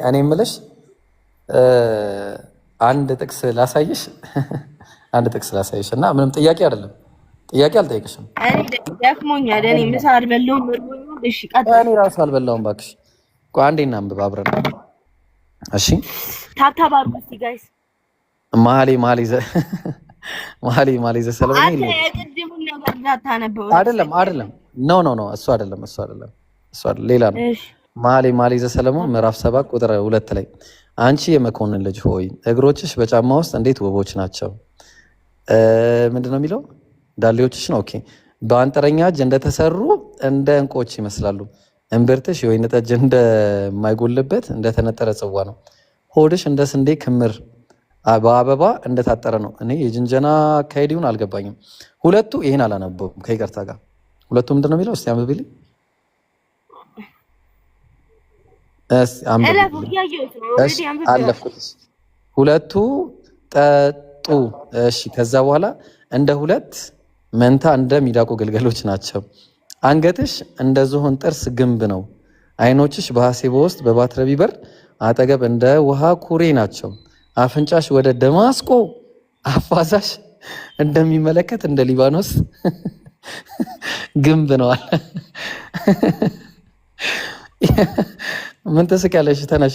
እኔ የምልሽ አንድ ጥቅስ ላሳይሽ አንድ ጥቅስ ላሳይሽ እና ምንም ጥያቄ አይደለም። ጥያቄ አልጠይቅሽም። ደክሞኛል። እኔ ምሳ አልበላሁም። እሺ ቀጥል። እኔ ራሱ አልበላሁም። እባክሽ ቆይ አንዴ እናንብብ አብረን። እሺ ታታባሩ እስቲ ጋይስ መኃልየ ዘሰሎሞን አንተ የቅድሙን ነገር እንዳታነበው። አይደለም ኖ እሱ አይደለም ሌላ ነው። መኃልየ ዘሰሎሞን ምዕራፍ 7 ቁጥር 2 ላይ አንቺ የመኮንን ልጅ ሆይ እግሮችሽ በጫማ ውስጥ እንዴት ውቦች ናቸው። ምንድነው የሚለው? ዳሌዎችሽ ነው። ኦኬ በአንጥረኛ እጅ እንደተሰሩ እንደ ዕንቁዎች ይመስላሉ። እምብርትሽ የወይን ጠጅ እንደማይጎልበት እንደተነጠረ ጽዋ ነው። ሆድሽ እንደ ስንዴ ክምር በአበባ እንደታጠረ ነው። እኔ የጅንጀና አካሄዲውን አልገባኝም። ሁለቱ ይሄን አላነበቡም ከይቅርታ ጋር። ሁለቱ ምንድነው የሚለው? እስቲ አንብቢልኝ። አለፍኩት። ሁለቱ ጠጡ። እሺ ከዛ በኋላ እንደ ሁለት መንታ እንደ ሚዳቆ ግልገሎች ናቸው። አንገትሽ እንደ ዝሆን ጥርስ ግንብ ነው። አይኖችሽ በሐሴቦ ውስጥ በባትረቢ በር አጠገብ እንደ ውሃ ኩሬ ናቸው። አፍንጫሽ ወደ ደማስቆ አፋዛሽ እንደሚመለከት እንደ ሊባኖስ ግንብ ነው አለ። ምን ትስቂያለሽ? ተነሽ።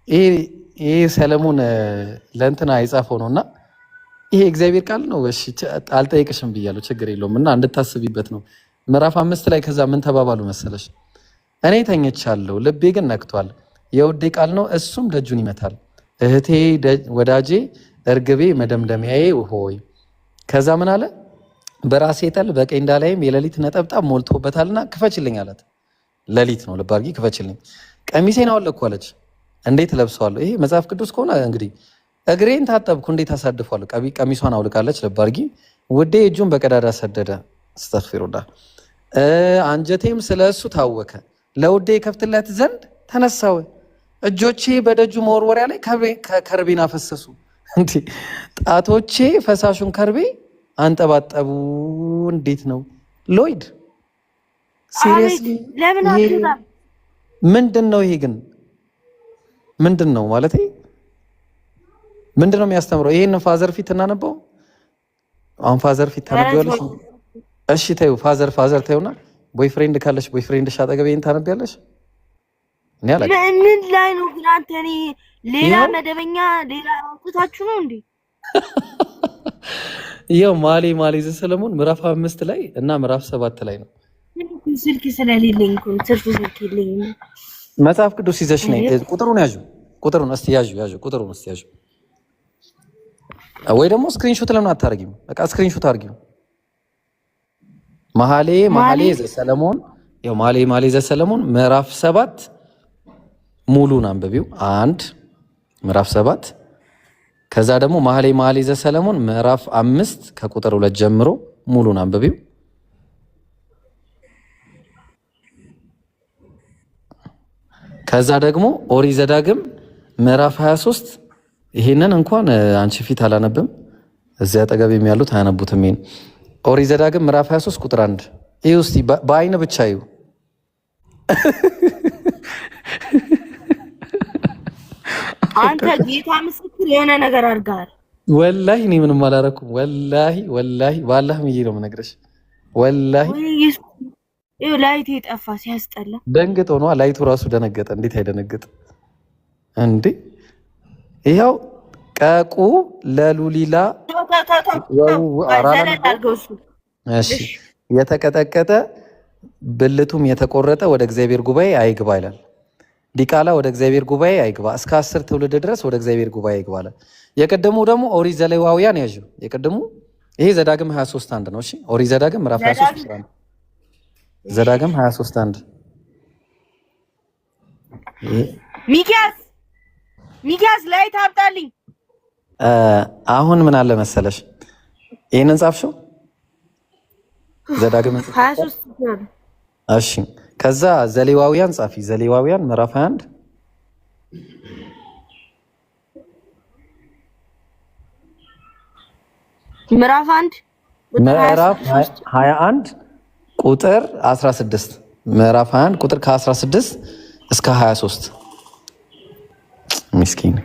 ይሄ ሰለሞን ለእንትና የጻፈው ነው እና ይሄ እግዚአብሔር ቃል ነው። እሺ አልጠይቅሽም ብያለሁ፣ ችግር የለውም እና እንድታስቢበት ነው። ምዕራፍ 5 ላይ ከዛ ምን ተባባሉ መሰለሽ? እኔ ተኝቻለሁ፣ ልቤ ግን ነቅቷል። የውዴ ቃል ነው፣ እሱም ደጁን ይመታል። እህቴ ወዳጄ፣ እርግቤ፣ መደምደሚያዬ ሆይ። ከዛ ምን አለ? በራሴ ጠል በቀኝ ላይም የሌሊት ነጠብጣብ ሞልቶበታልና ክፈችልኝ አላት። ሌሊት ነው፣ ልብ አድርጊ፣ ክፈችልኝ። ቀሚሴን አወለቅኩ አለች። እንዴት ለብሰዋለሁ? ይሄ መጽሐፍ ቅዱስ ከሆነ እንግዲህ እግሬን ታጠብኩ እንዴት አሳድፏለሁ? ቀሚሷን አውልቃለች። ልብ አድርጊ። ውዴ እጁን በቀዳዳ ሰደደ። አስተግፊሩላህ። አንጀቴም ስለ እሱ ታወከ። ለውዴ ከፍትለት ዘንድ ተነሳው። እጆቼ በደጁ መወርወሪያ ላይ ከርቤን አፈሰሱ። እንዴ ጣቶቼ ፈሳሹን ከርቤ አንጠባጠቡ። እንዴት ነው ሎይድ? ሲሪየስሊ ምንድን ነው ይሄ ግን? ምንድን ነው ማለት ምንድን ነው የሚያስተምረው? ይሄን ፋዘር ፊት እናነበው። አሁን ፋዘር ፊት ታነቢያለሽ? እሺ ተይው፣ ፋዘር ተይውና ቦይፍሬንድ ካለሽ ቦይፍሬንድሽ አጠገብ ይሄን ታነቢያለሽ? እኔ አላውቅም። ምን ላይ ነው ግን አንተ? እኔ ሌላ መደበኛ ሌላ አውጥታችሁ ነው እንዴ? ይኸው መኃልየ ዘሰሎሞን ምዕራፍ 5 ላይ እና ምዕራፍ 7 ላይ ነው። ስልክ ስለሌለኝ እኮ ስልክ የለኝም። መጽሐፍ ቅዱስ ይዘሽ ነይ። ቁጥሩን ያዡ። ቁጥሩን እስቲ ያዡ። ቁጥሩን እስቲ ያዡ። ወይ ደግሞ ስክሪንሾት ለምን አታርጊም? በቃ ስክሪንሾት አርጊው። መኃልየ ዘሰሎሞን ያው መኃልየ ዘሰሎሞን ምዕራፍ 7 ሙሉን አንብቢው። 1 ምዕራፍ 7 ከዛ ደግሞ መኃልየ ዘሰሎሞን ምዕራፍ 5 ከቁጥር 2 ጀምሮ ሙሉን አንብቢው። ከዛ ደግሞ ኦሪት ዘዳግም ምዕራፍ 23 ይሄንን እንኳን አንቺ ፊት አላነብም፣ እዚያ አጠገብ ያሉት አያነቡትም። ይሄን ኦሪት ዘዳግም ምዕራፍ 23 ቁጥር 1 ይሄ እስቲ በአይን ብቻ ይዩ። አንተ ጌታ ምስክር የሆነ ነገር አድርገሃል። ወላሂ እኔ ምንም አላረኩም። ወላሂ በአላህ ምዬ ነው የምነግርሽ። ወላሂ ይኸው ላይቱ የጠፋ ሲያስጠላ። ደንግጦ ነዋ ላይቱ ራሱ ደነገጠ። እንዴት አይደነግጥ እንዴ? ይኸው ቀቁ ለሉሊላ እሺ የተቀጠቀጠ ብልቱም የተቆረጠ ወደ እግዚአብሔር ጉባኤ አይግባ ይላል። ዲቃላ ወደ እግዚአብሔር ጉባኤ አይግባ፣ እስከ 10 ትውልድ ድረስ ወደ እግዚአብሔር ጉባኤ አይግባ አለ። የቀደሙ ደግሞ ኦሪት ዘሌዋውያን ያዡ። የቀደሙ ይሄ ዘዳግም 23:1 ነው። እሺ ኦሪት ዘዳግም ምዕራፍ 23 ዘዳግም 23:1 ሚኪያስ ላይ ታብጣልኝ። አሁን ምን አለ መሰለሽ፣ ይሄንን ጻፍሽው ዘዳግም 23። እሺ ከዛ ዘሌዋውያን ጻፊ። ዘሌዋውያን ምዕራፍ 21 ምዕራፍ 21 ቁጥር 16 ምዕራፍ 21 ቁጥር ከ16 እስከ 23 ምስኪን።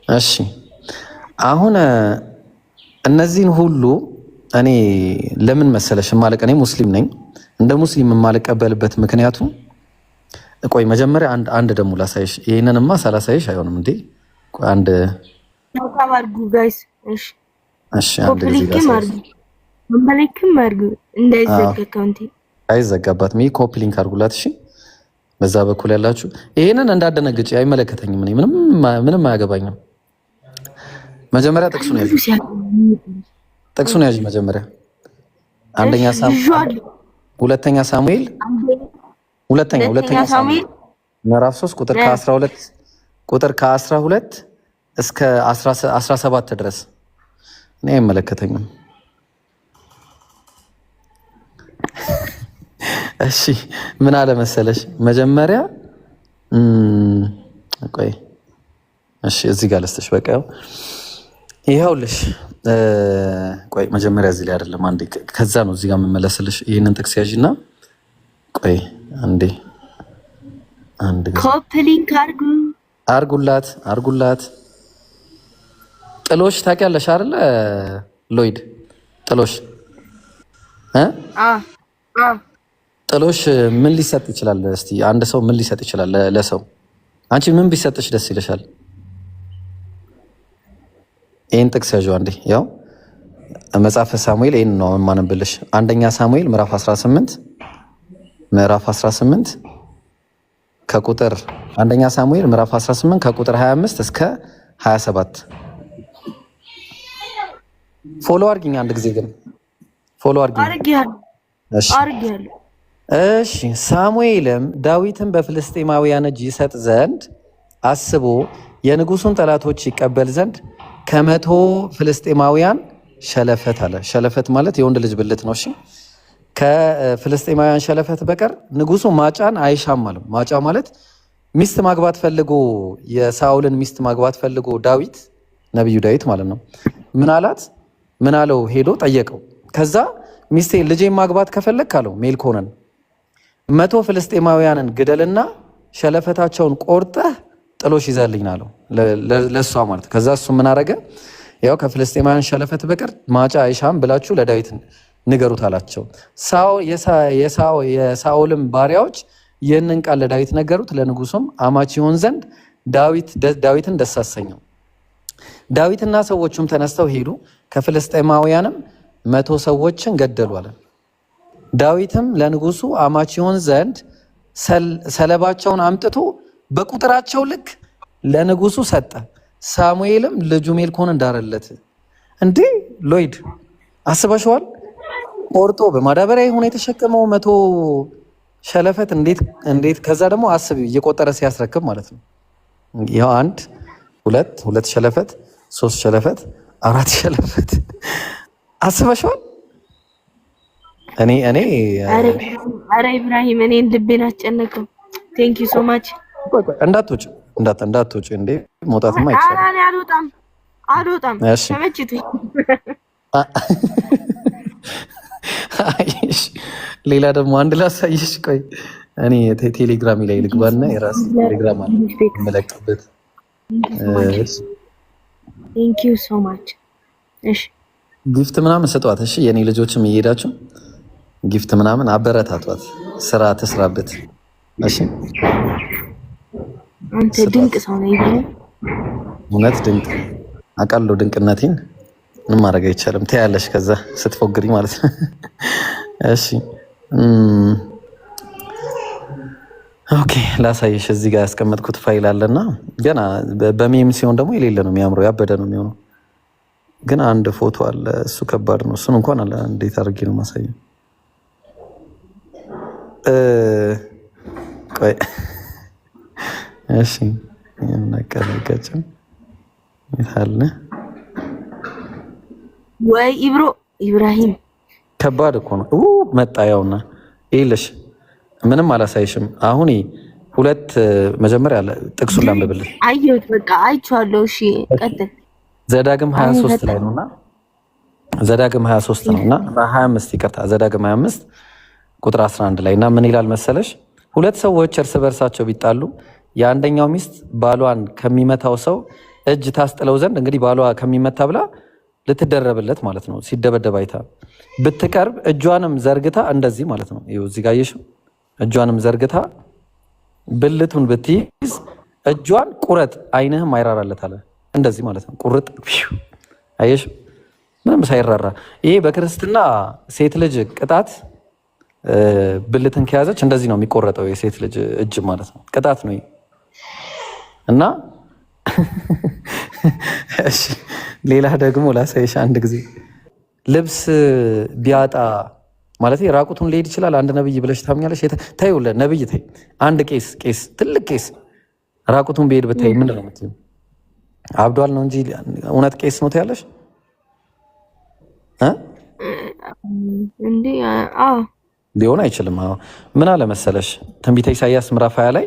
እሺ አሁን እነዚህን ሁሉ እኔ ለምን መሰለሽ ማለቅ እኔ ሙስሊም ነኝ። እንደ ሙስሊም የማልቀበልበት ምክንያቱ ቆይ መጀመሪያ አንድ ደግሞ ላሳይሽ። ይሄንንማ ሳላሳይሽ አይሆንም እንዴ። ቆይ አንድ ታባርጉ ጋይስ። እሺ እሺ አንድ ጊዜ ላሳይሽ። መመለክም አርጉ እንዳይዘጋ አካውንቴ አይዘጋባትም። ይሄ ኮፒ ሊንክ አርጉላት። እሺ በዛ በኩል ያላችሁ ይሄንን እንዳደነግጭ አይመለከተኝም። እኔ ምንም አያገባኝም። መጀመሪያ ጥቅሱን ያዥ። ጥቅሱን ያዥ መጀመሪያ አንደኛ ሳሙኤል ሁለተኛ ሳሙኤል ምዕራፍ 3 ቁጥር ከ12 እስከ 17 ድረስ እኔ አይመለከተኝም። እሺ ምን አለ መሰለሽ መጀመሪያ ቆይ እሺ እዚህ ጋር ልስተሽ በቃ ይኸውልሽ ቆይ መጀመሪያ እዚህ ላይ አይደለም አንዴ ከዛ ነው እዚህ ጋር የምመለስልሽ። ይሄንን ጥቅስ ያዥና ቆይ አንዴ ኮፒ ሊንክ አርጉላት። ጥሎሽ ታውቂያለሽ አይደለ ሎይድ? ጥሎሽ ጥሎሽ ምን ሊሰጥ ይችላል? እስቲ አንድ ሰው ምን ሊሰጥ ይችላል ለሰው? አንቺ ምን ቢሰጥሽ ደስ ይለሻል? ይሄን ጥቅስ ያዥው አንዴ። ያው መጽሐፈ ሳሙኤል ይሄን ነው የማነብልሽ። አንደኛ ሳሙኤል ምዕራፍ 18 ከቁጥር አንደኛ ሳሙኤል ምዕራፍ 18 ከቁጥር 25 እስከ 27 ፎሎ አድርጊኝ። አንድ ጊዜ ግን ፎሎ አድርጊኝ። እሺ ሳሙኤልም ዳዊትን በፍልስጤማውያን እጅ ይሰጥ ዘንድ አስቦ የንጉሱን ጠላቶች ይቀበል ዘንድ 100 ፍልስጤማውያን ሸለፈት አለ። ሸለፈት ማለት የወንድ ልጅ ብልት ነው። እሺ ከፍልስጤማውያን ሸለፈት በቀር ንጉሱ ማጫን አይሻም አለ። ማጫ ማለት ሚስት ማግባት ፈልጎ የሳኦልን ሚስት ማግባት ፈልጎ ዳዊት ነብዩ ዳዊት ማለት ነው። ምን አለው? ሄዶ ጠየቀው። ከዛ ሚስቴ ልጄን ማግባት ከፈለክ አለው ሜልኮንን 100 ፍልስጤማውያንን ግደልና ሸለፈታቸውን ቆርጠህ ጥሎሽ ይዘልኝ አለው ለሷ ማለት። ከዛ እሱ ምን አረገ? ያው ከፍልስጤማውያን ሸለፈት በቀር ማጫ አይሻም ብላችሁ ለዳዊት ንገሩት አላቸው። የሳኦልም ባሪያዎች ይህንን ቃል ለዳዊት ነገሩት። ለንጉሱም አማች ይሆን ዘንድ ዳዊትን ደስ አሰኘው። ዳዊትና ሰዎቹም ተነስተው ሄዱ፣ ከፍልስጤማውያንም 100 ሰዎችን ገደሉ አለ። ዳዊትም ለንጉሱ አማች ይሆን ዘንድ ሰለባቸውን አምጥቶ በቁጥራቸው ልክ ለንጉሱ ሰጠ። ሳሙኤልም ልጁ ሜልኮንን ዳረለት። እንዴ ሎይድ አስበሽዋል? ቆርጦ በማዳበሪያ የሆነ የተሸከመው 100 ሸለፈት እንዴት ከዛ ደግሞ አስቢ እየቆጠረ ሲያስረክብ ማለት ነው። ያው 1 2 ሸለፈት 3 ሸለፈት 4 ሸለፈት አስበሽዋል? እኔ አረ ኢብራሂም እኔን ልቤን አስጨነቀው። ቴንክ ዩ ሶ ማች። እንዳትወጪ እንዴ መውጣትማ አይቻልም። አረ አልወጣም ተመችቶኝ። ሌላ ደግሞ አንድ ላሳይሽ። ቆይ እኔ ቴሌግራም ላይ ልግባና የራስ ቴሌግራም አለ መለቅበት። ቴንክ ዩ ሶ ማች። እሺ ጊፍት ምናምን ስጧት። እሺ የኔ ልጆችም እየሄዳችሁ ጊፍት ምናምን አበረታቷት፣ ስራ ትስራበት። እሺ አንተ ድንቅ ሰው ነህ ይብራሂም። እውነት ድንቅ አውቃለሁ። ድንቅነቴን ምን ማድረግ አይቻልም። ታያለሽ ከዛ ስትፎግሪ ማለት ነው። እሺ ኦኬ ላሳይሽ። እዚህ ጋር ያስቀመጥኩት ፋይል አለና ገና በሜም ሲሆን ደግሞ የሌለ ነው የሚያምረው፣ ያበደ ነው የሚሆነው። ግን አንድ ፎቶ አለ፣ እሱ ከባድ ነው። እሱን እንኳን አለ እንዴት አድርጌ ነው ማሳየው? ቆይ እሺ እናቀርጋቸው ይታለ ወይ ኢብራሂም ከባድ እኮ ነው። መጣ ያውና ይልሽ ምንም አላሳይሽም። አሁን 2 መጀመሪያ ጥቅሱን ላንብብልሽ። አየሁት በቃ አይቼዋለሁ። እሺ ቀጥል። ዘዳግም 23 ላይ ነውና ዘዳግም 23 ነውና 25 ይቅርታ፣ ዘዳግም 25 ቁጥር 11 ላይ እና ምን ይላል መሰለሽ? 2 ሰዎች እርስ በርሳቸው ቢጣሉ የአንደኛው ሚስት ባሏን ከሚመታው ሰው እጅ ታስጥለው ዘንድ እንግዲህ ባሏ ከሚመታ ብላ ልትደረብለት ማለት ነው። ሲደበደብ አይታ ብትቀርብ እጇንም ዘርግታ እንደዚህ ማለት ነው። ይኸው እዚህ ጋር አየሽው። እጇንም ዘርግታ ብልቱን ብትይዝ እጇን ቁረጥ፣ ዓይንህም አይራራለት አለ። እንደዚህ ማለት ነው። ቁርጥ አየሽ፣ ምንም ሳይራራ። ይሄ በክርስትና ሴት ልጅ ቅጣት ብልትን ከያዘች እንደዚህ ነው የሚቆረጠው። የሴት ልጅ እጅ ማለት ነው። ቅጣት ነው እና ሌላ ደግሞ ላሳይሽ አንድ ጊዜ ልብስ ቢያጣ ማለት ራቁቱን ሊሄድ ይችላል አንድ ነብይ ብለሽ ታምኛለሽ? ተይው ነብይ ተይ። አንድ ቄስ ትልቅ ቄስ ራቁቱን ቢሄድ ብታይ ምንድን ነው የምትይው? አብዷል ነው እንጂ እውነት ቄስ ነው ትያለሽ? ሊሆን አይችልም። ምን አለ መሰለሽ ትንቢተ ኢሳይያስ ምዕራፍ 20 ላይ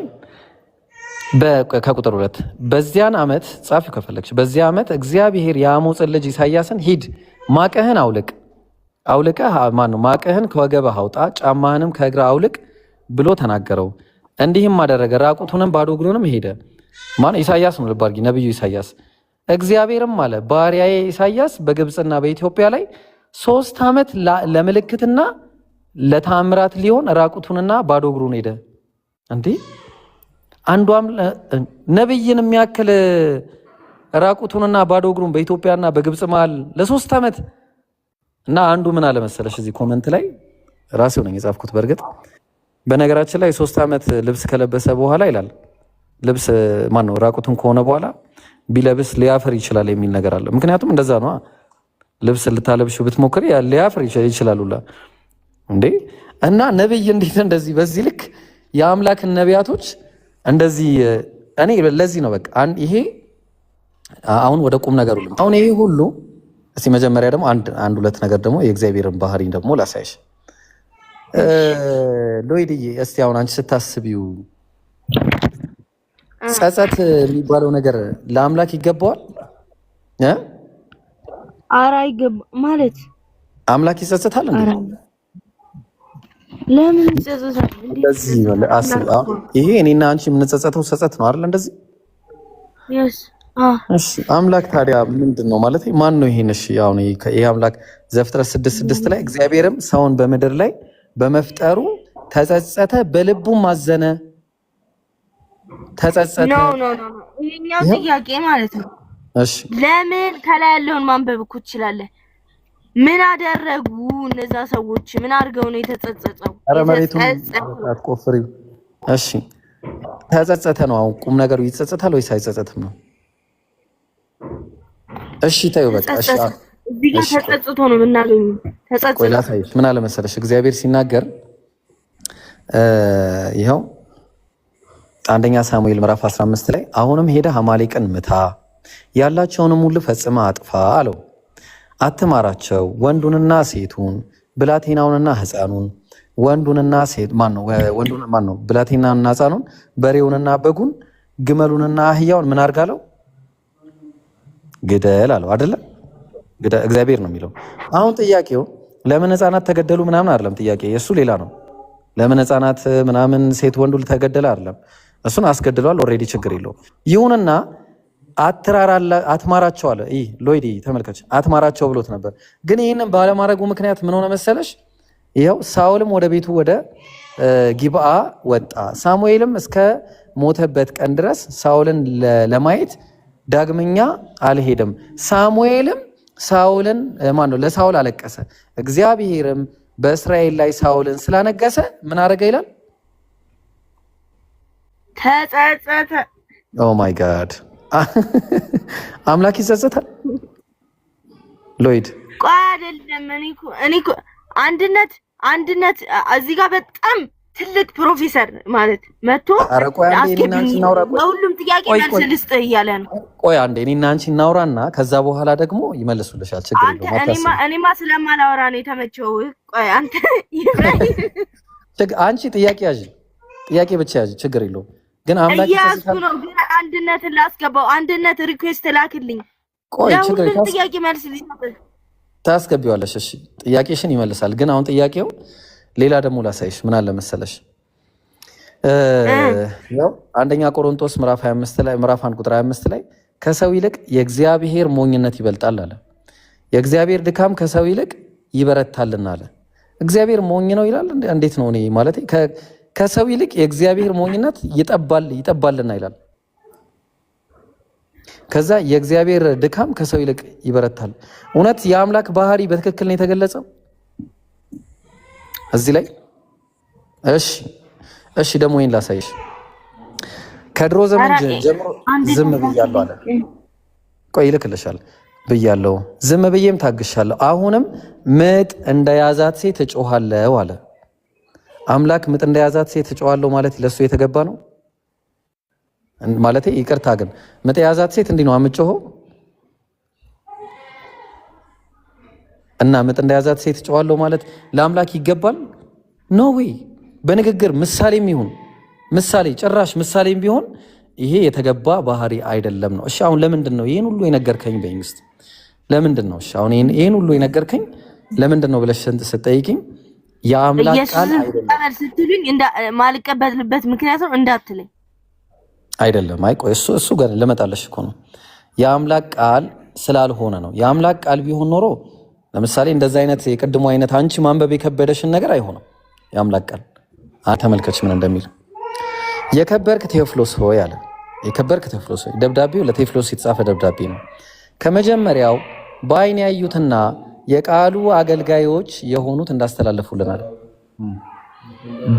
ከቁጥር 2 በዚያን ዓመት ጻፊው ከፈለግሽ፣ በዚያ ዓመት እግዚአብሔር የአሞጽን ልጅ ኢሳይያስን ሂድ ማቅህን አውልቀህ ማቅህን ከወገብህ አውጣ፣ ጫማህንም ከእግር አውልቅ ብሎ ተናገረው። እንዲህም አደረገ፣ ራቁቱንም ባዶ እግሩንም ሄደ። ኢሳይያስ ነው ልብ አድርጊ፣ ነቢዩ ኢሳይያስ። እግዚአብሔርም አለ ባሪያዬ ኢሳይያስ በግብፅና በኢትዮጵያ ላይ 3 ዓመት ለምልክትና ለታምራት ሊሆን ራቁቱንና ባዶ እግሩን ሄደ። እንዴ አንዷም ነብይን የሚያክል ራቁቱንና ባዶ እግሩን በኢትዮጵያና በግብፅ መሃል ለ3 ዓመት እና አንዱ ምን አለ መሰለሽ እዚህ ኮመንት ላይ ራሴው ነኝ የጻፍኩት። በእርግጥ በነገራችን ላይ 3 ዓመት ልብስ ከለበሰ በኋላ ይላል ልብስ ራቁቱን ከሆነ በኋላ ቢለብስ ሊያፍር ይችላል የሚል ነገር አለ። ምክንያቱም እንደዛ ነው። ልብስ ልታለብሽ ብትሞክሪ ሊያፍር ይችላሉላ እንዴ። እና ነብይ እንዴት እንደዚህ በዚህ ልክ የአምላክን ነቢያቶች እንደዚህ እኔ ለዚህ ነው በቃ ይሄ አሁን ወደ ቁም ነገሩ አሁን ይሄ ሁሉ እስቲ መጀመሪያ ደግሞ አንድ ሁለት ነገር ደግሞ የእግዚአብሔርን ባህሪ ደግሞ ላሳይሽ። ሎይድዬ እስቲ አሁን አንቺ ስታስቢው ጸጸት የሚባለው ነገር ለአምላክ ይገባዋል? ኧረ አይገባ ማለት አምላክ ይጸጸታል እንዴ? ለምን ይጸጸታል? እንደዚህ ይሄ እኔና አንቺ የምንጸጸተው ጸጸት ነው አይደል? እንደዚህ እሺ። አምላክ ታዲያ ምንድን ነው ማለት ማን ነው ይሄን? እሺ አሁን ይሄ አምላክ ዘፍጥረት 6:6 ላይ እግዚአብሔርም ሰውን በምድር ላይ በመፍጠሩ ተጸጸተ፣ በልቡም አዘነ። ተጸጸተ ኖ ይሄኛው ጥያቄ ማለት ነው። እሺ ለምን ከላይ ያለውን ማንበብ እኮ ትችላለህ። ምን አደረጉ እነዛ ሰዎች? ምን አድርገው ነው የተጸጸተው? ኧረ መሬቱን አትቆፍሪው። እሺ ተጸጸተ ነው አሁን ቁም ነገሩ። ይጸጸታል ወይስ አይጸጸትም ነው? እሺ ታዩ በቃ እሺ። እዚህ ጋር ተጸጽቶ ነው የምናገኘው። ተጸጽቶ ቆይ ላሳይሽ። ምን አለ መሰለሽ እግዚአብሔር ሲናገር ይኸው አንደኛ ሳሙኤል ምዕራፍ 15 ላይ አሁንም ሄደህ አማሌቅን ምታ፣ ያላቸውንም ሁሉ ፈጽመህ አጥፋ አለው። አትማራቸው፣ ወንዱንና ሴቱን፣ ብላቴናውንና ሕፃኑን፣ ወንዱንና ሴት ማነው ብላቴናና ሕፃኑን፣ በሬውንና በጉን፣ ግመሉንና አህያውን ምን አድርጋለው? ግደል አለው አይደለ? እግዚአብሔር ነው የሚለው። አሁን ጥያቄው ለምን ሕፃናት ተገደሉ ምናምን አይደለም። ጥያቄ የእሱ ሌላ ነው። ለምን ሕፃናት ምናምን ሴት ወንዱ ተገደለ አይደለም። እሱን አስገድለዋል ኦልሬዲ፣ ችግር የለውም። ይሁንና አትማራቸው አለ። ይህ ሎይዲ ተመልከች፣ አትማራቸው ብሎት ነበር። ግን ይህንን ባለማድረጉ ምክንያት ምን ሆነ መሰለሽ? ይኸው ሳውልም ወደ ቤቱ ወደ ጊብአ ወጣ። ሳሙኤልም እስከ ሞተበት ቀን ድረስ ሳውልን ለማየት ዳግመኛ አልሄደም። ሳሙኤልም ለሳውል አለቀሰ። እግዚአብሔርም በእስራኤል ላይ ሳውልን ስላነገሰ ምን አደረገ ይላል? ተጸጸተ። ኦ ማይ ጋድ! አምላክ ሎይድ ቆይ አይደለም። እኔ እኮ አንድነት እዚህ ጋር በጣም ትልቅ ፕሮፌሰር ማለት መጥቶ ሁሉም ጥያቄ መልስ ልስጥህ እያለ ነው። ቆይ አንዴ እኔና አንቺ እናውራና ከዛ በኋላ ደግሞ ይመልሱልሻል። ችግር የለውም። እኔማ ስለማላወራ ነው የተመቸው። ቆይ አንቺ ጥያቄ ብቻ ያዥ፣ ችግር የለውም። ግን አምላክ እያዝኩ ነው። ግን አንድነትን ላስገባው። አንድነት ሪኩዌስት ላክልኝ። ቆይ ችግር የለውም። ጥያቄ መልስ ልስጥህ ታስገቢዋለሽ። እሺ ጥያቄሽን ይመልሳል። ግን አሁን ጥያቄው ሌላ ደግሞ ላሳይሽ። ምን አለ መሰለሽ ያው አንደኛ ቆሮንቶስ ምዕራፍ 25 ላይ ምዕራፍ 1 ቁጥር 25 ላይ ከሰው ይልቅ የእግዚአብሔር ሞኝነት ይበልጣል አለ። የእግዚአብሔር ድካም ከሰው ይልቅ ይበረታልና አለ። እግዚአብሔር ሞኝ ነው ይላል። እንዴት ነው? እኔ ማለት ከሰው ይልቅ የእግዚአብሔር ሞኝነት ይጠባልና ይላል። ከዛ የእግዚአብሔር ድካም ከሰው ይልቅ ይበረታል። እውነት የአምላክ ባህሪ በትክክል ነው የተገለጸው እዚህ ላይ። እሺ ደግሞ ይሄን ላሳይሽ። ከድሮ ዘመን ጀምሮ ዝም ብያለሁ አለ። ቆይ ይልክልሻል ብያለሁ፣ ዝም ብዬም ታግሻለሁ። አሁንም ምጥ እንደያዛት ሴት እጮሃለሁ አለ። አምላክ ምጥ እንደያዛት ሴት እጮሃለሁ ማለት ለሱ የተገባ ነው ማለት? ይቅርታ ግን ምጥ የያዛት ሴት እንዲህ ነው አምጮኸው እና ምጥ እንደያዛት ሴት እጮሃለሁ ማለት ለአምላክ ይገባል? ኖ ዌይ። በንግግር ምሳሌም ይሁን ምሳሌ ጭራሽ ምሳሌም ቢሆን ይሄ የተገባ ባህሪ አይደለም ነው። እሺ አሁን ለምንድን ነው ይሄን ሁሉ የነገርከኝ በይኝ እስቲ? ለምንድን ነው? እሺ አሁን ይሄን ሁሉ የነገርከኝ ለምንድን ነው ብለሽ ስትጠይቂኝ የአምላክ ቃል አይደለም ስትሉኝ ማልቀበልበት ምክንያት ነው እንዳትለኝ አይደለም። አይ ቆይ እሱ ጋር ለመጣለሽ እኮ ነው። የአምላክ ቃል ስላልሆነ ነው። የአምላክ ቃል ቢሆን ኖሮ ለምሳሌ እንደዛ አይነት የቅድሞ አይነት አንቺ ማንበብ የከበደሽን ነገር አይሆንም። የአምላክ ቃል ተመልከች ምን እንደሚል። የከበርክ ቴዎፍሎስ ሆይ አለ። የከበርክ ቴዎፍሎስ ሆይ፣ ደብዳቤው ለቴዎፍሎስ የተጻፈ ደብዳቤ ነው። ከመጀመሪያው በዓይን ያዩትና የቃሉ አገልጋዮች የሆኑት እንዳስተላለፉልናል።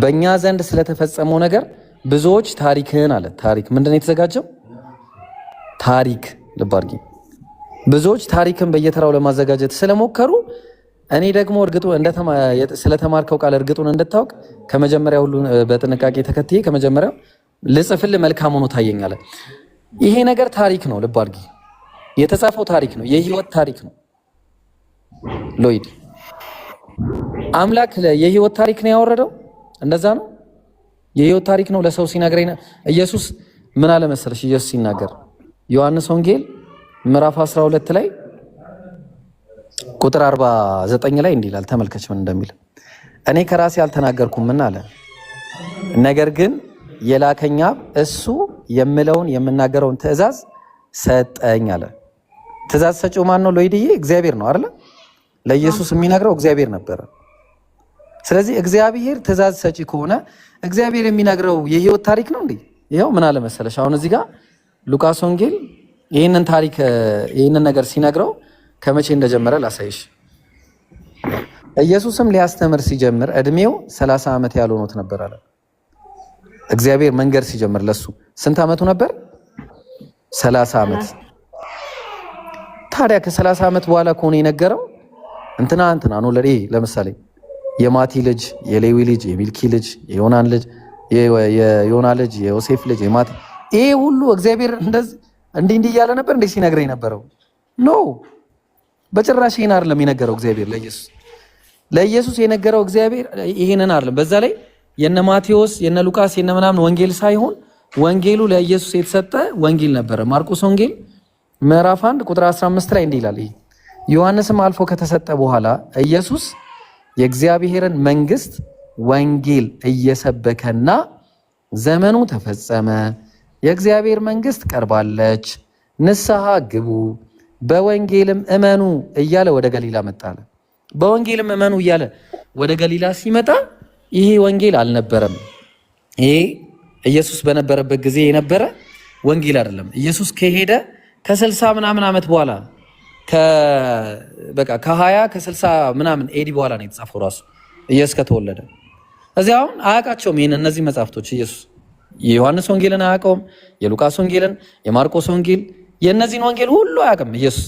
በእኛ ዘንድ ስለተፈጸመው ነገር ብዙዎች ታሪክን አለ። ታሪክ ምንድን ነው የተዘጋጀው? ታሪክ ልብ አድርጊ። ብዙዎች ታሪክን በየተራው ለማዘጋጀት ስለሞከሩ እኔ ደግሞ ስለተማርከው ቃል እርግጡን እንድታውቅ ከመጀመሪያ ሁሉ በጥንቃቄ ተከትዬ ከመጀመሪያው ልጽፍልህ መልካም ሆኖ ታየኛለ። ይሄ ነገር ታሪክ ነው። ልብ አድርጊ። የተጻፈው ታሪክ ነው። የህይወት ታሪክ ነው። ሎይድ አምላክ የህይወት ታሪክ ነው ያወረደው። እንደዛ ነው። የህይወት ታሪክ ነው ለሰው ሲነግረኝ። ኢየሱስ ምን አለ መሰለሽ? ኢየሱስ ሲናገር ዮሐንስ ወንጌል ምዕራፍ 12 ላይ ቁጥር 49 ላይ እንዲህ ይላል። ተመልከች ምን እንደሚል። እኔ ከራሴ አልተናገርኩምና አለ፣ ነገር ግን የላከኝ አብ እሱ የምለውን የምናገረውን ትእዛዝ ሰጠኝ አለ። ትእዛዝ ሰጪው ማን ነው? ሎይድዬ እግዚአብሔር ነው አይደል? ለኢየሱስ የሚነግረው እግዚአብሔር ነበረ። ስለዚህ እግዚአብሔር ትእዛዝ ሰጪ ከሆነ እግዚአብሔር የሚነግረው የህይወት ታሪክ ነው እንዴ? ይኸው ምን አለ መሰለሽ? አሁን እዚህ ጋር ሉቃስ ወንጌል ይህንን ነገር ሲነግረው ከመቼ እንደጀመረ ላሳይሽ። ኢየሱስም ሊያስተምር ሲጀምር እድሜው 30 ዓመት ያልሆኑት ነበር አለ። እግዚአብሔር መንገድ ሲጀምር ለሱ ስንት ዓመቱ ነበር? 30 ዓመት። ታዲያ ከ30 ዓመት በኋላ ከሆነ የነገረው እንትና ነው ለምሳሌ የማቲ ልጅ፣ የሌዊ ልጅ፣ የሚልኪ ልጅ፣ የዮናን ልጅ፣ የዮና ልጅ፣ የዮሴፍ ልጅ፣ የማቲ ይሄ ሁሉ እግዚአብሔር እንዲህ እያለ ነበር እንዴ ሲነግረኝ ነበረው? ኖ በጭራሽ ይሄን አይደለም የነገረው እግዚአብሔር ለኢየሱስ የነገረው እግዚአብሔር ይሄንን አይደለም። በዛ ላይ የነ ማቴዎስ የነ ሉቃስ የነ ምናምን ወንጌል ሳይሆን ወንጌሉ ለኢየሱስ የተሰጠ ወንጌል ነበረ። ማርቆስ ወንጌል ምዕራፍ 1 ቁጥር 15 ላይ እንዲህ ይላል። ዮሐንስም አልፎ ከተሰጠ በኋላ ኢየሱስ የእግዚአብሔርን መንግስት ወንጌል እየሰበከና ዘመኑ ተፈጸመ፣ የእግዚአብሔር መንግስት ቀርባለች፣ ንስሐ ግቡ፣ በወንጌልም እመኑ እያለ ወደ ገሊላ መጣለ። በወንጌልም እመኑ እያለ ወደ ገሊላ ሲመጣ ይሄ ወንጌል አልነበረም። ይሄ ኢየሱስ በነበረበት ጊዜ የነበረ ወንጌል አይደለም። ኢየሱስ ከሄደ ከ60 ምናምን ዓመት በኋላ ከ20 ከ60 ምናምን ኤዲ በኋላ ነው የተጻፈው ራሱ ኢየሱስ ከተወለደ። እዚያ አሁን አያውቃቸውም እነዚህ መጽሐፍቶች። ኢየሱስ የዮሐንስ ወንጌልን አያውቀውም፣ የሉቃስ ወንጌልን፣ የማርቆስ ወንጌል፣ የእነዚህን ወንጌል ሁሉ አያውቅም ኢየሱስ።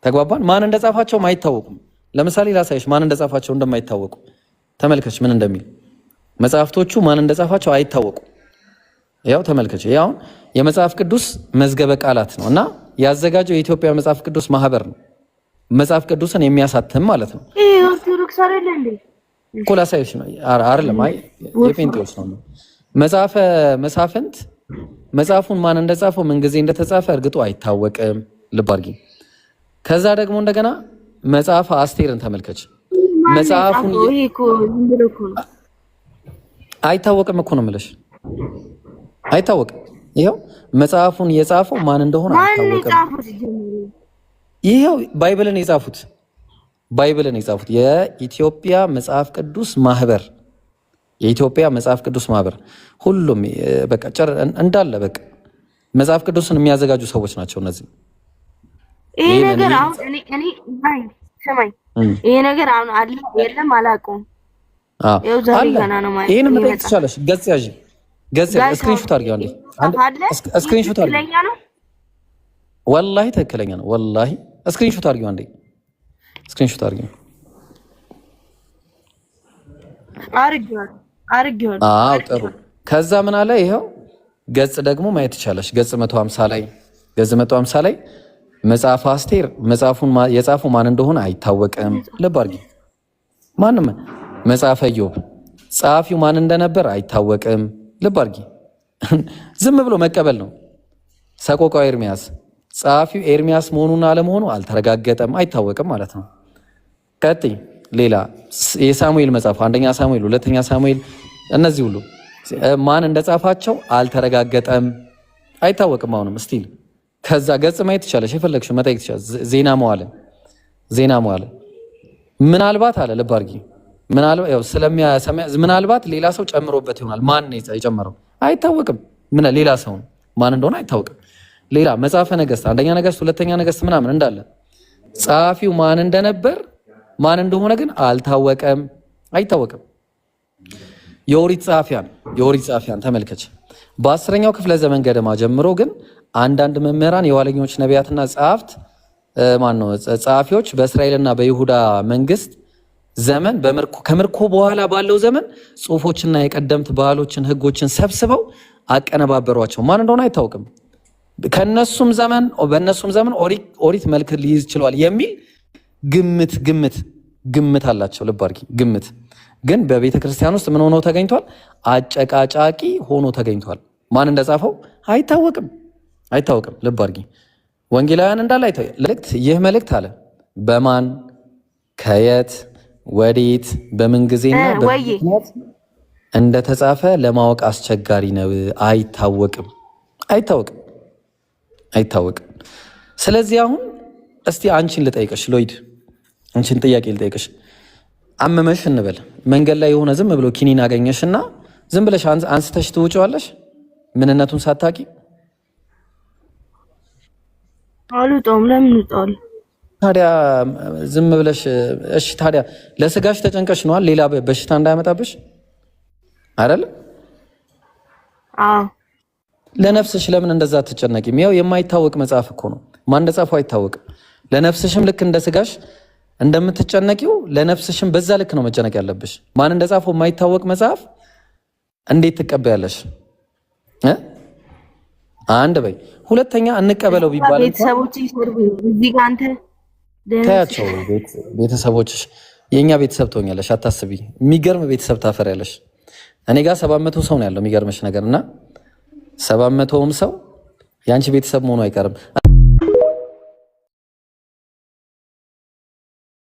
ተግባባን? ማን እንደጻፋቸውም አይታወቁም። ለምሳሌ ላሳይሽ ማን እንደጻፋቸው እንደማይታወቁ ተመልከች ምን እንደሚል። መጽሐፍቶቹ ማን እንደጻፋቸው አይታወቁም። ያው ተመልከች። ያው የመጽሐፍ ቅዱስ መዝገበ ቃላት ነው እና ያዘጋጀው የኢትዮጵያ መጽሐፍ ቅዱስ ማህበር ነው። መጽሐፍ ቅዱስን የሚያሳትም ማለት ነው። ኦርቶዶክስ አይደለም እንዴ? እኮ ላሳይሽ ነው አይደለም? አይ የጴንጤዎስ ነው። መጽሐፈ መሳፍንት መጽሐፉን ማን እንደጻፈው ምን ጊዜ እንደተጻፈ እርግጡ አይታወቅም። ልብ አድርጊ። ከዛ ደግሞ እንደገና መጽሐፈ አስቴርን ተመልከች። መጽሐፉን አይታወቅም እኮ ነው የምልሽ። አይታወቅም። ይኸው መጽሐፉን የጻፈው ማን እንደሆነ አይታወቅም። ይኸው ባይብልን የጻፉት የኢትዮጵያ መጽሐፍ ቅዱስ ማህበር ሁሉም በቃ እንዳለ በቃ መጽሐፍ ቅዱስን የሚያዘጋጁ ሰዎች ናቸው እነዚህ። ይሄ ነገር አሁን እኔ ሰማይ ይሄ ነገር አሁን አለ የለም አላውቀውም። ይኸው ዛሬ ገና ነው ማለት ይሄን መጠየቅ ትችላለሽ። ገጽ ያዥ ስክሪንሾት አድርጊው አንዴ ስክሪንሾት አድርጊው። ወላሂ ትክክለኛ ነው። ወላሂ ስክሪንሾት አድርጊው አንዴ ስክሪንሾት አድርጊው። አድርጊው። አዎ ጥሩ። ከዛ ምን አለ ይሄው ገጽ ደግሞ ማየት ትችላለሽ። ገጽ 150 ላይ መጽሐፈ አስቴር መጽሐፉን የጻፈው ማን እንደሆነ አይታወቅም። ልብ አድርጊ። ማንም መጽሐፈ ኢዮብ ጸሐፊው ማን እንደነበር አይታወቅም። ልብ አድርጊ። ዝም ብሎ መቀበል ነው። ሰቆቃው ኤርሚያስ ጸሐፊው ኤርሚያስ መሆኑን አለመሆኑ አልተረጋገጠም፣ አይታወቅም ማለት ነው። ቀጥይ። ሌላ የሳሙኤል መጽሐፍ አንደኛ ሳሙኤል፣ ሁለተኛ ሳሙኤል እነዚህ ሁሉ ማን እንደጻፋቸው አልተረጋገጠም፣ አይታወቅም አሁንም ስቲል። ከዛ ገጽ ማየት ትችላለሽ፣ የፈለግሽው መጠየቅ ትችላለሽ። ዜና መዋዕል ምናልባት አለ። ልብ አድርጊ። ምናልባት ሌላ ሰው ጨምሮበት ይሆናል። ማን ነው የጨመረው? አይታወቅም። ሌላ ሰው ማን እንደሆነ አይታወቅም። ሌላ መጽሐፈ ነገሥት አንደኛ ነገሥት፣ ሁለተኛ ነገሥት ምናምን እንዳለ ጸሐፊው ማን እንደነበር ማን እንደሆነ ግን አልታወቀም፣ አይታወቅም። የኦሪት ጸሐፊያን ተመልከች። በ10ኛው ክፍለ ዘመን ገደማ ጀምሮ ግን አንዳንድ መምህራን የኋለኞች ነቢያትና ጸሐፊዎች በእስራኤልና በይሁዳ መንግስት ዘመን ከምርኮ በኋላ ባለው ዘመን ጽሁፎችና የቀደምት ባህሎችን፣ ህጎችን ሰብስበው አቀነባበሯቸው። ማን እንደሆነ አይታወቅም። በእነሱም ዘመን ኦሪት መልክ ሊይዝ ችሏል የሚል ግምት አላቸው። ልብ አድርጊ። ግምት ግን በቤተ ክርስቲያን ውስጥ ምን ሆኖ ተገኝቷል? አጨቃጫቂ ሆኖ ተገኝቷል። ማን እንደጻፈው አይታወቅም። ልብ አድርጊ። ወንጌላውያን እንዳለ ይህ መልእክት አለ በማን ከየት ወዴት በምን ጊዜና በምክንያት እንደተጻፈ ለማወቅ አስቸጋሪ ነው። አይታወቅም። ስለዚህ አሁን እስቲ አንቺን ልጠይቅሽ ሎይድ፣ አንቺን ጥያቄ ልጠይቅሽ። አመመሽ እንበል፣ መንገድ ላይ የሆነ ዝም ብሎ ኪኒን አገኘሽና ዝም ብለሽ አንስተሽ ትውጪዋለሽ ምንነቱን ሳታቂ? አልወጣውም። ለምን እወጣለሁ ታዲያ? ዝም ብለሽ እሺ። ታዲያ ለስጋሽ ተጨንቀሽ ነዋል ሌላ በሽታ እንዳያመጣብሽ አይደል? አዎ። ለነፍስሽ ለምን እንደዛ ትጨነቂም? ያው የማይታወቅ መጽሐፍ እኮ ነው። ማን እንደጻፈው አይታወቅም። ለነፍስሽም ልክ እንደ ስጋሽ እንደምትጨነቂው ለነፍስሽም በዛ ልክ ነው መጨነቅ ያለብሽ። ማን እንደጻፈው የማይታወቅ መጽሐፍ እንዴት ትቀበያለሽ? አንድ በይ። ሁለተኛ እንቀበለው ቢባል ቤተሰቦች ይሰርጉኝ እዚህ ጋር አንተ ታያቸው። ቤተሰቦችሽ የኛ ቤተሰብ ትሆኛለሽ፣ አታስቢ። የሚገርም ቤተሰብ ታፈሪያለሽ። እኔ ጋር 700 ሰው ነው ያለው የሚገርምሽ ነገርና 700ም ሰው ያንቺ ቤተሰብ መሆኑ አይቀርም።